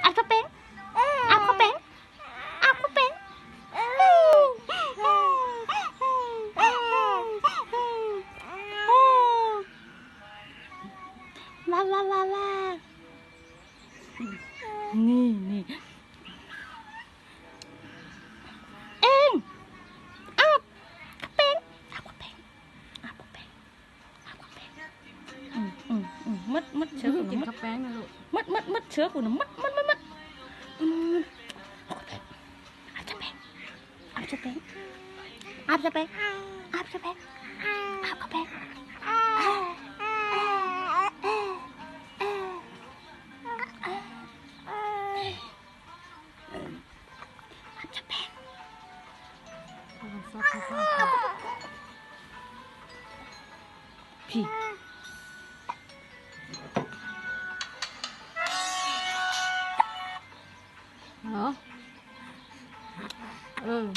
ăn có bén ăn có bén ăn có bén la la la laนี่เองอาบกระเป้งอาบกระเป้งอาบกระเป้งอาบกระเป้งมัดเชื้อกู กิน นะ ข้าวแป้งนะลูก มัดเชื้อกูนะมัดอาบกระเป้งอาบกระเป้งอาบกระเป้งอาบกระเป้งอาบกระเป้งอาบกระเป้งพี่เหรออืม